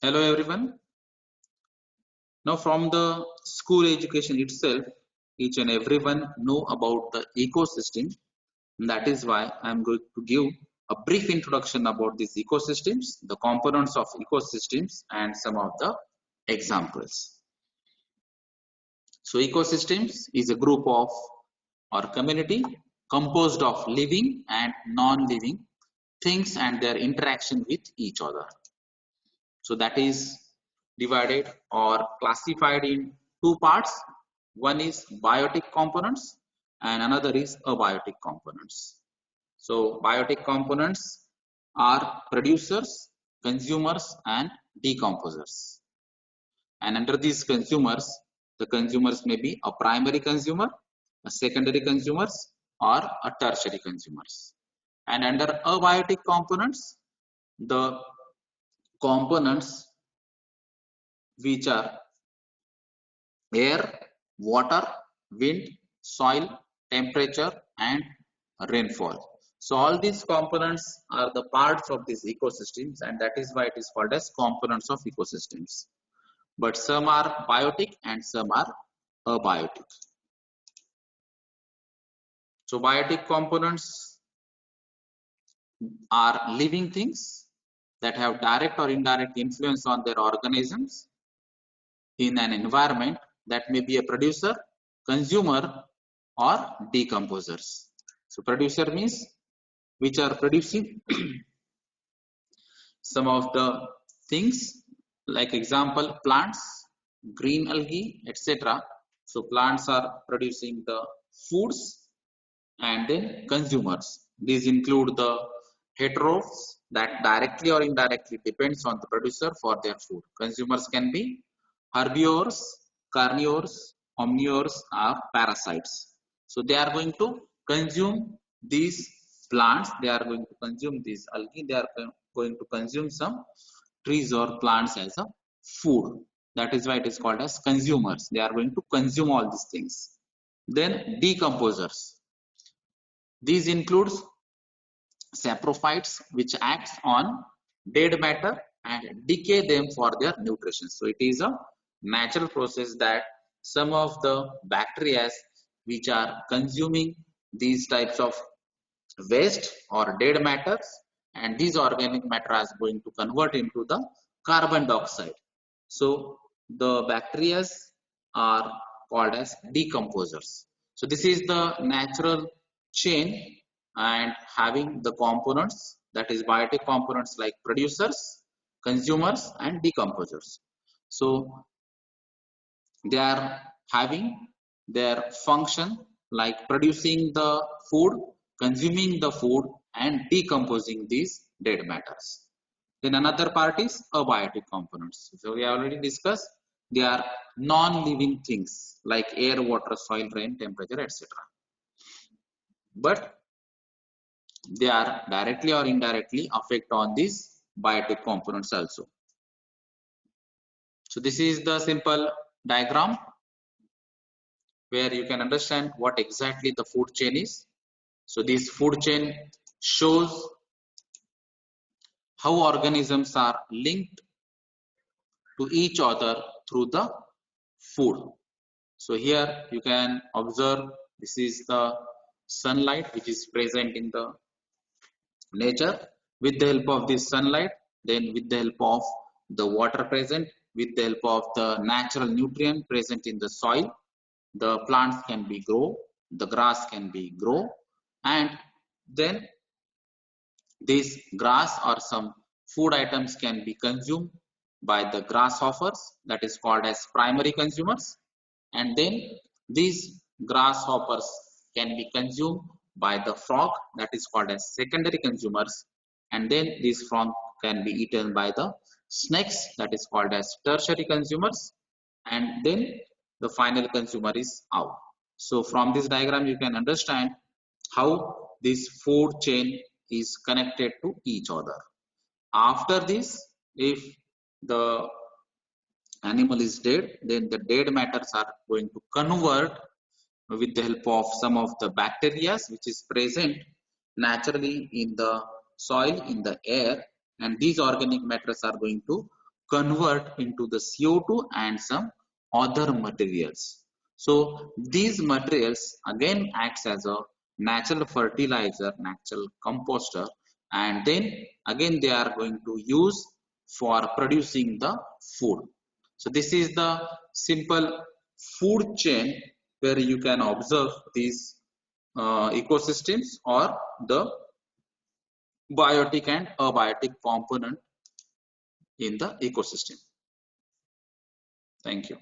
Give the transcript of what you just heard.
Hello everyone. Now from the school education itself, each and everyone know about the ecosystem. And that is why I am going to give a brief introduction about these ecosystems, the components of ecosystems and some of the examples. So ecosystems is a group of or community composed of living and non-living things and their interaction with each other. So that is divided or classified in two parts. One is biotic components and another is abiotic components. So biotic components are producers, consumers and decomposers. And under these consumers, the consumers may be a primary consumer, a secondary consumers or a tertiary consumers. And under abiotic components, the components which are air, water, wind, soil, temperature and rainfall. So all these components are the parts of these ecosystems and that is why it is called as components of ecosystems. But some are biotic and some are abiotic. So biotic components are living things that have direct or indirect influence on their organisms in an environment that may be a producer, consumer or decomposers. So producer means which are producing some of the things, like example plants, green algae, etc. So plants are producing the foods and then consumers. These include the heterotrophs that directly or indirectly depends on the producer for their food. Consumers can be herbivores, carnivores, omnivores or parasites. So they are going to consume these plants, they are going to consume these algae, they are going to consume some trees or plants as a food. That is why it is called as consumers. They are going to consume all these things. Then decomposers. These includes saprophytes which acts on dead matter and decay them for their nutrition. So it is a natural process that some of the bacteria which are consuming these types of waste or dead matters, and these organic matter is going to convert into the carbon dioxide. So the bacteria are called as decomposers. So this is the natural chain and having the components, that is biotic components like producers, consumers and decomposers. So they are having their function like producing the food, consuming the food and decomposing these dead matters. Then another part is abiotic components. So we already discussed, they are non-living things like air, water, soil, rain, temperature, etc. But they are directly or indirectly affect on these biotic components also. So this is the simple diagram where you can understand what exactly the food chain is. So this food chain shows how organisms are linked to each other through the food. So here you can observe this is the sunlight which is present in the nature. With the help of this sunlight, then with the help of the water present, with the help of the natural nutrient present in the soil, the plants can be grow, the grass can be grow, and then this grass or some food items can be consumed by the grasshoppers, that is called as primary consumers, and then these grasshoppers can be consumed by the frog, that is called as secondary consumers, and then these frog can be eaten by the snakes, that is called as tertiary consumers, and then the final consumer is owl. So from this diagram you can understand how this food chain is connected to each other. After this, if the animal is dead, then the dead matters are going to convert with the help of some of the bacteria which is present naturally in the soil, in the air, and these organic matters are going to convert into the CO2 and some other materials. So these materials again acts as a natural fertilizer, natural composter, and then again they are going to use for producing the food. So this is the simple food chain where you can observe these ecosystems or the biotic and abiotic component in the ecosystem. Thank you.